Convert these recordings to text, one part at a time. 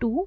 2।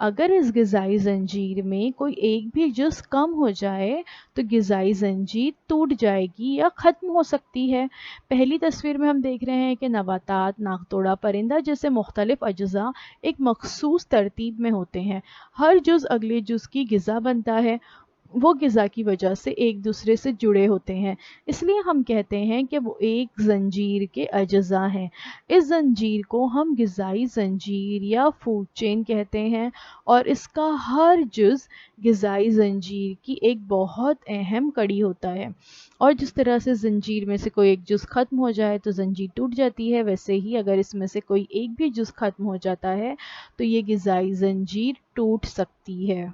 اگر اس غذائی زنجیر میں کوئی ایک بھی جز کم ہو جائے تو غذائی زنجیر ٹوٹ جائے گی یا ختم ہو سکتی ہے۔ پہلی تصویر میں ہم دیکھ رہے ہیں کہ نباتات، ناقتوڑا، پرندہ جیسے مختلف اجزاء ایک مخصوص ترتیب میں ہوتے ہیں۔ ہر جز اگلے جز کی غذا بنتا ہے، وہ غذا کی وجہ سے ایک دوسرے سے جڑے ہوتے ہیں، اس لیے ہم کہتے ہیں کہ وہ ایک زنجیر کے اجزاء ہیں۔ اس زنجیر کو ہم غذائی زنجیر یا فوڈ چین کہتے ہیں، اور اس کا ہر جز غذائی زنجیر کی ایک بہت اہم کڑی ہوتا ہے۔ اور جس طرح سے زنجیر میں سے کوئی ایک جز ختم ہو جائے تو زنجیر ٹوٹ جاتی ہے، ویسے ہی اگر اس میں سے کوئی ایک بھی جز ختم ہو جاتا ہے تو یہ غذائی زنجیر ٹوٹ سکتی ہے۔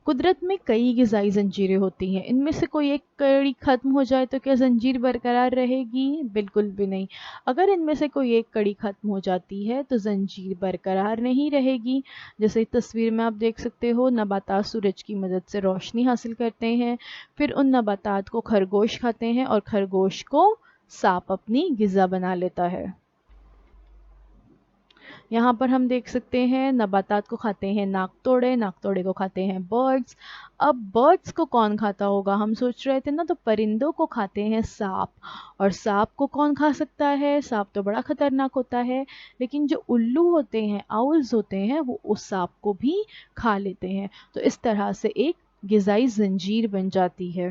قدرت میں کئی غذائی زنجیریں ہوتی ہیں، ان میں سے کوئی ایک کڑی ختم ہو جائے تو کیا زنجیر برقرار رہے گی؟ بالکل بھی نہیں۔ اگر ان میں سے کوئی ایک کڑی ختم ہو جاتی ہے تو زنجیر برقرار نہیں رہے گی۔ جیسے تصویر میں آپ دیکھ سکتے ہو، نباتات سورج کی مدد سے روشنی حاصل کرتے ہیں، پھر ان نباتات کو خرگوش کھاتے ہیں اور خرگوش کو سانپ اپنی غذا بنا لیتا ہے۔ یہاں پر ہم دیکھ سکتے ہیں نباتات کو کھاتے ہیں ناقتوڑے، ناقتوڑے کو کھاتے ہیں برڈز۔ اب برڈز کو کون کھاتا ہوگا؟ ہم سوچ رہے تھے نا، تو پرندوں کو کھاتے ہیں سانپ۔ اور سانپ کو کون کھا سکتا ہے؟ سانپ تو بڑا خطرناک ہوتا ہے، لیکن جو الو ہوتے ہیں، آؤلز ہوتے ہیں، وہ اس سانپ کو بھی کھا لیتے ہیں۔ تو اس طرح سے ایک غذائی زنجیر بن جاتی ہے۔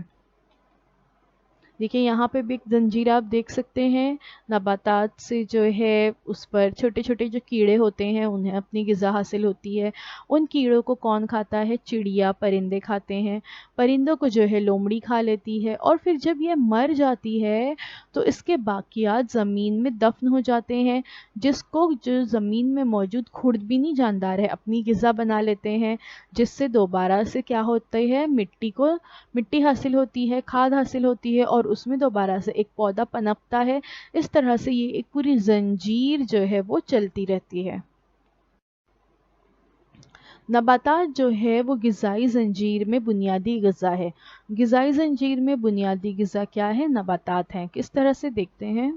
دیکھیں یہاں پہ بھی ایک زنجیر آپ دیکھ سکتے ہیں، نباتات سے جو ہے اس پر چھوٹے چھوٹے جو کیڑے ہوتے ہیں انہیں اپنی غذا حاصل ہوتی ہے۔ ان کیڑوں کو کون کھاتا ہے؟ چڑیا، پرندے کھاتے ہیں۔ پرندوں کو جو ہے لومڑی کھا لیتی ہے، اور پھر جب یہ مر جاتی ہے تو اس کے باقیات زمین میں دفن ہو جاتے ہیں، جس کو جو زمین میں موجود خوردبینی جاندار ہے اپنی غذا بنا لیتے ہیں، جس سے دوبارہ سے کیا ہوتا ہے؟ مٹی حاصل ہوتی ہے، کھاد حاصل ہوتی ہے، اور اس میں دوبارہ سے ایک پودا پنپتا ہے۔ اس طرح سے یہ ایک پوری زنجیر جو ہے وہ چلتی رہتی ہے۔ نباتات جو ہے وہ غذائی زنجیر میں بنیادی غذا ہے۔ غذائی زنجیر میں بنیادی غذا کیا ہے؟ نباتات ہیں۔ کس طرح سے دیکھتے ہیں؟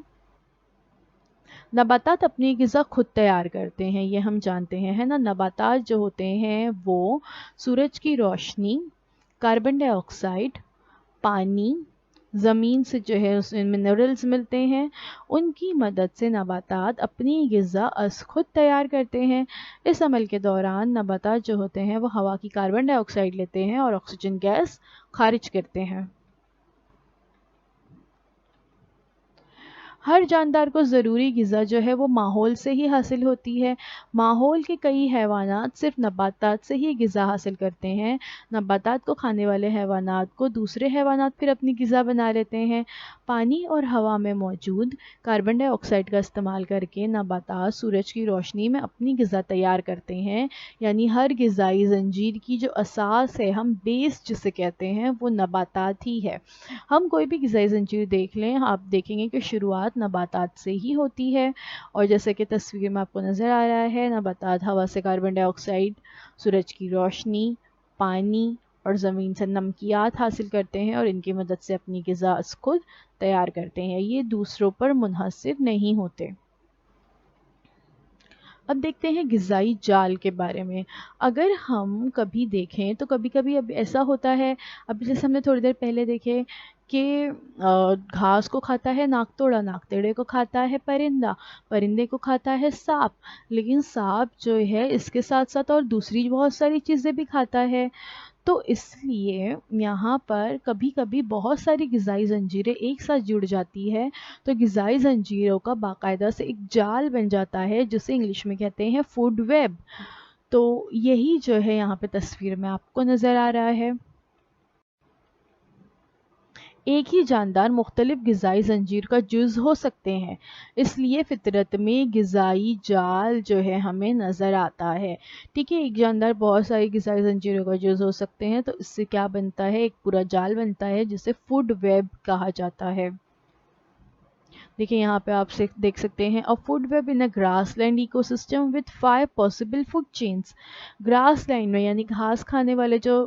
نباتات اپنی غذا خود تیار کرتے ہیں، یہ ہم جانتے ہیں، ہے نا۔ نباتات جو ہوتے ہیں وہ سورج کی روشنی، کاربن ڈائی آکسائڈ، پانی، زمین سے جو ہے اس میں منرلز ملتے ہیں، ان کی مدد سے نباتات اپنی غذا از خود تیار کرتے ہیں۔ اس عمل کے دوران نباتات جو ہوتے ہیں وہ ہوا کی کاربن ڈائی آکسائڈ لیتے ہیں اور آکسیجن گیس خارج کرتے ہیں۔ ہر جاندار کو ضروری غذا جو ہے وہ ماحول سے ہی حاصل ہوتی ہے۔ ماحول کے کئی حیوانات صرف نباتات سے ہی غذا حاصل کرتے ہیں۔ نباتات کو کھانے والے حیوانات کو دوسرے حیوانات پھر اپنی غذا بنا لیتے ہیں۔ پانی اور ہوا میں موجود کاربن ڈائی آکسائڈ کا استعمال کر کے نباتات سورج کی روشنی میں اپنی غذا تیار کرتے ہیں۔ یعنی ہر غذائی زنجیر کی جو اساس ہے، ہم بیس جسے کہتے ہیں، وہ نباتات ہی ہے۔ ہم کوئی بھی غذائی زنجیر دیکھ لیں، آپ دیکھیں گے کہ شروعات نباتات سے ہی ہوتی ہے، اور جیسے کہ تصویر میں آپ کو نظر آ رہا ہے، نباتات ہوا سے کاربن ڈائی آکسائڈ، سورج کی روشنی، پانی اور زمین سے نمکیات حاصل کرتے ہیں، اور ان کی مدد سے اپنی غذا خود تیار کرتے ہیں۔ یہ دوسروں پر منحصر نہیں ہوتے۔ اب دیکھتے ہیں غذائی جال کے بارے میں۔ اگر ہم کبھی دیکھیں تو کبھی کبھی اب ایسا ہوتا ہے، اب جیسے ہم نے تھوڑی دیر پہلے دیکھے کہ گھاس کو کھاتا ہے ناقتوڑا، ناقتوڑے کو کھاتا ہے پرندہ، پرندے کو کھاتا ہے سانپ، لیکن سانپ جو ہے اس کے ساتھ ساتھ اور دوسری بہت ساری چیزیں بھی کھاتا ہے۔ تو اس لیے یہاں پر کبھی کبھی بہت ساری غذائی زنجیریں ایک ساتھ جڑ جاتی ہے، تو غذائی زنجیروں کا باقاعدہ سے ایک جال بن جاتا ہے، جسے انگلش میں کہتے ہیں فوڈ ویب۔ تو یہی جو ہے یہاں پہ تصویر میں آپ کو نظر آ رہا ہے۔ ایک ہی جاندار مختلف غذائی زنجیر کا جز ہو سکتے ہیں، اس لیے فطرت میں غذائی جال جو ہے ہمیں نظر آتا ہے۔ ٹھیک ہے، ایک جاندار بہت ساری غذائی زنجیروں کا جز ہو سکتے ہیں، تو اس سے کیا بنتا ہے؟ ایک پورا جال بنتا ہے جسے فوڈ ویب کہا جاتا ہے۔ دیکھیں یہاں پہ آپ دیکھ سکتے ہیں a food web in a grassland ecosystem with 5 possible food chains۔ Grassland میں یعنی گھاس کھانے والے جو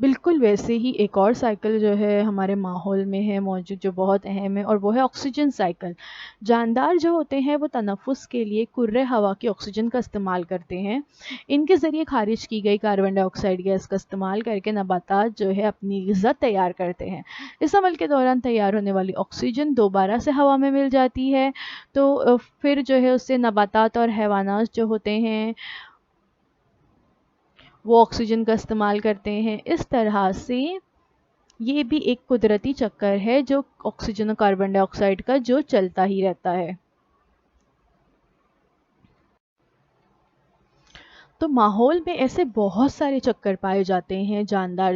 بالکل ویسے ہی ایک اور سائیکل جو ہے ہمارے ماحول میں ہے موجود، جو بہت اہم ہے، اور وہ ہے آکسیجن سائیکل۔ جاندار جو ہوتے ہیں وہ تنفس کے لیے کرۂ ہوا کی آکسیجن کا استعمال کرتے ہیں۔ ان کے ذریعے خارج کی گئی کاربن ڈائی آکسائڈ گیس کا استعمال کر کے نباتات جو ہے اپنی غذا تیار کرتے ہیں۔ اس عمل کے دوران تیار ہونے والی آکسیجن دوبارہ سے ہوا میں مل جاتی ہے، تو پھر جو ہے اس سے نباتات اور حیوانات جو ہوتے ہیں وہ آکسیجن کا استعمال کرتے ہیں۔ اس طرح سے یہ بھی ایک قدرتی چکر ہے جو آکسیجن اور کاربن ڈائی آکسائڈ کا جو چلتا ہی رہتا ہے۔ تو ماحول میں ایسے بہت سارے چکر پائے جاتے ہیں، جاندار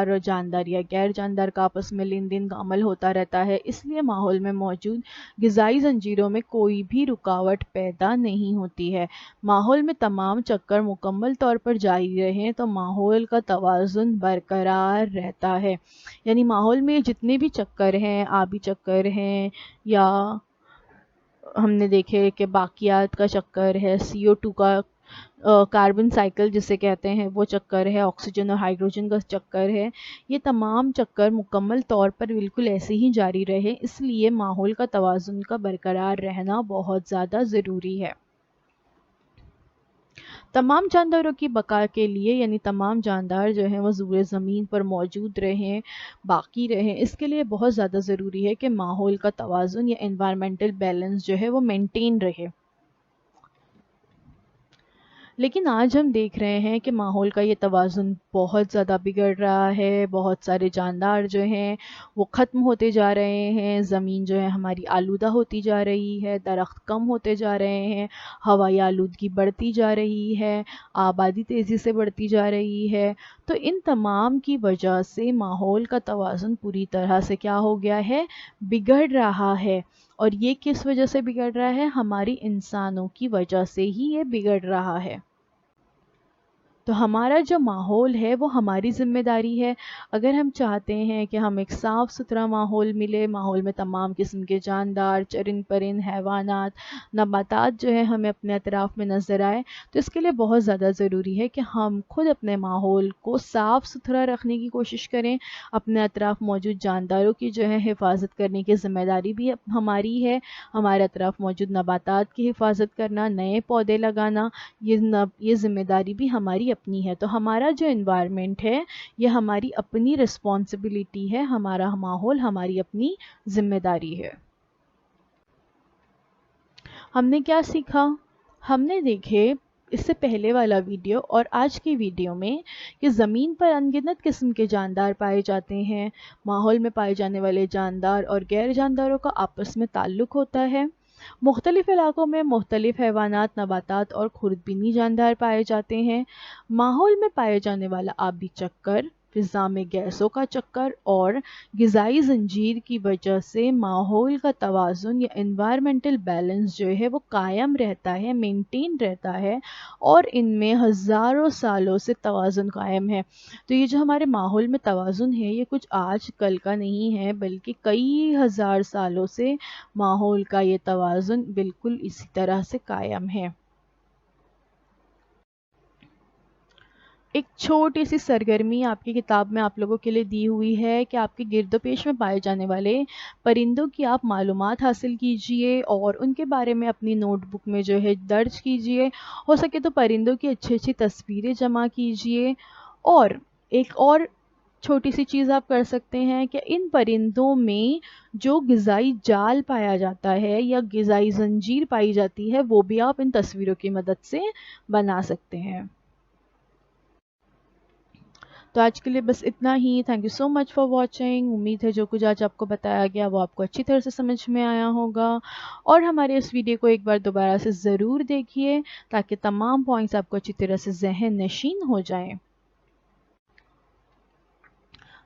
اور جاندار یا غیر جاندار کا آپس میں لین دین کا عمل ہوتا رہتا ہے، اس لیے ماحول میں موجود غذائی زنجیروں میں کوئی بھی رکاوٹ پیدا نہیں ہوتی ہے۔ ماحول میں تمام چکر مکمل طور پر جاری رہیں تو ماحول کا توازن برقرار رہتا ہے۔ یعنی ماحول میں جتنے بھی چکر ہیں، آبی چکر ہیں، یا ہم نے دیکھے کہ باقیات کا چکر ہے، CO2 کا کاربن سائیکل جسے کہتے ہیں وہ چکر ہے، آکسیجن اور ہائیڈروجن کا چکر ہے، یہ تمام چکر مکمل طور پر بالکل ایسے ہی جاری رہے، اس لیے ماحول کا توازن کا برقرار رہنا بہت زیادہ ضروری ہے۔ تمام جانداروں کی بقا کے لیے، یعنی تمام جاندار جو ہیں وہ زیر زمین پر موجود رہیں، باقی رہیں، اس کے لیے بہت زیادہ ضروری ہے کہ ماحول کا توازن یا انوائرمنٹل بیلنس جو ہے وہ مینٹین رہے۔ لیکن آج ہم دیکھ رہے ہیں کہ ماحول کا یہ توازن بہت زیادہ بگڑ رہا ہے، بہت سارے جاندار جو ہیں وہ ختم ہوتے جا رہے ہیں، زمین جو ہے ہماری آلودہ ہوتی جا رہی ہے، درخت کم ہوتے جا رہے ہیں، ہوائی آلودگی بڑھتی جا رہی ہے، آبادی تیزی سے بڑھتی جا رہی ہے۔ تو ان تمام کی وجہ سے ماحول کا توازن پوری طرح سے کیا ہو گیا ہے؟ بگڑ رہا ہے۔ اور یہ کس وجہ سے بگڑ رہا ہے؟ ہماری انسانوں کی وجہ سے ہی یہ بگڑ رہا ہے۔ تو ہمارا جو ماحول ہے وہ ہماری ذمہ داری ہے۔ اگر ہم چاہتے ہیں کہ ہم ایک صاف ستھرا ماحول ملے، ماحول میں تمام قسم کے جاندار، چرند پرند، حیوانات، نباتات جو ہے ہمیں اپنے اطراف میں نظر آئے، تو اس کے لیے بہت زیادہ ضروری ہے کہ ہم خود اپنے ماحول کو صاف ستھرا رکھنے کی کوشش کریں۔ اپنے اطراف موجود جانداروں کی جو ہے حفاظت کرنے کی ذمہ داری بھی ہماری ہے۔ ہمارے اطراف موجود نباتات کی حفاظت کرنا، نئے پودے لگانا، یہ ذمہ داری بھی ہماری اپنی ہے۔ تو ہمارا جو انوائرمنٹ ہے یہ ہماری اپنی رسپانسبلٹی ہے، ہمارا ماحول ہماری اپنی ذمہ داری ہے۔ ہم نے کیا سیکھا؟ ہم نے دیکھے اس سے پہلے والا ویڈیو اور آج کی ویڈیو میں کہ زمین پر ان گنت قسم کے جاندار پائے جاتے ہیں، ماحول میں پائے جانے والے جاندار اور غیر جانداروں کا آپس میں تعلق ہوتا ہے۔ مختلف علاقوں میں مختلف حیوانات، نباتات اور خردبینی جاندار پائے جاتے ہیں۔ ماحول میں پائے جانے والا آبی چکر، فضا میں گیسوں کا چکر اور غذائی زنجیر کی وجہ سے ماحول کا توازن یا انوائرمنٹل بیلنس جو ہے وہ قائم رہتا ہے، مینٹین رہتا ہے، اور ان میں ہزاروں سالوں سے توازن قائم ہے۔ تو یہ جو ہمارے ماحول میں توازن ہے یہ کچھ آج کل کا نہیں ہے، بلکہ کئی ہزار سالوں سے ماحول کا یہ توازن بالکل اسی طرح سے قائم ہے۔ ایک چھوٹی سی سرگرمی آپ کی کتاب میں آپ لوگوں کے لیے دی ہوئی ہے کہ آپ کے گرد و پیش میں پائے جانے والے پرندوں کی آپ معلومات حاصل کیجئے اور ان کے بارے میں اپنی نوٹ بک میں جو ہے درج کیجئے۔ ہو سکے تو پرندوں کی اچھی اچھی تصویریں جمع کیجئے، اور ایک اور چھوٹی سی چیز آپ کر سکتے ہیں کہ ان پرندوں میں جو غذائی جال پایا جاتا ہے یا غذائی زنجیر پائی جاتی ہے وہ بھی آپ ان تصویروں کی مدد سے بنا سکتے ہیں۔ تو آج کے لیے بس اتنا ہی۔ Thank you so much for watching. امید ہے جو کچھ آج آپ کو بتایا گیا وہ آپ کو اچھی طرح سے سمجھ میں آیا ہوگا، اور ہمارے اس ویڈیو کو ایک بار دوبارہ سے ضرور دیکھیے تاکہ تمام پوائنٹس آپ کو اچھی طرح سے ذہن نشین ہو جائیں۔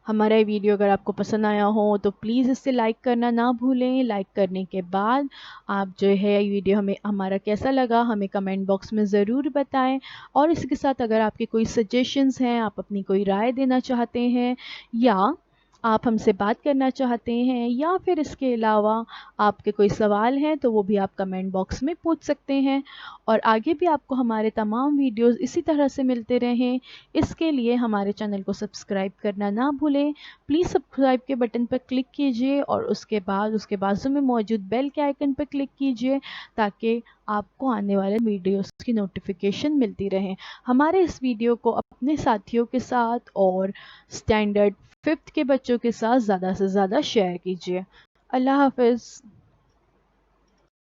ہمارا یہ ویڈیو اگر آپ کو پسند آیا ہو تو پلیز اس سے لائک کرنا نہ بھولیں۔ لائک کرنے کے بعد آپ جو ہے یہ ویڈیو ہمارا کیسا لگا ہمیں کمنٹ باکس میں ضرور بتائیں، اور اس کے ساتھ اگر آپ کے کوئی سجیشنز ہیں، آپ اپنی کوئی رائے دینا چاہتے ہیں، یا آپ ہم سے بات کرنا چاہتے ہیں یا پھر اس کے علاوہ آپ کے کوئی سوال ہیں تو وہ بھی آپ کمنٹ باکس میں پوچھ سکتے ہیں، اور آگے بھی آپ کو ہمارے تمام ویڈیوز اسی طرح سے ملتے رہیں، اس کے لیے ہمارے چینل کو سبسکرائب کرنا نہ بھولیں۔ پلیز سبسکرائب کے بٹن پر کلک کیجئے اور اس کے بازو میں موجود بیل کے آئیکن پر کلک کیجئے تاکہ آپ کو آنے والے ویڈیوز کی نوٹیفیکیشن ملتی رہے۔ ہمارے اس ویڈیو کو اپنے ساتھیوں کے ساتھ اور اسٹینڈرڈ 5th کے بچوں کے ساتھ زیادہ سے زیادہ شیئر کیجیے۔ اللہ حافظ۔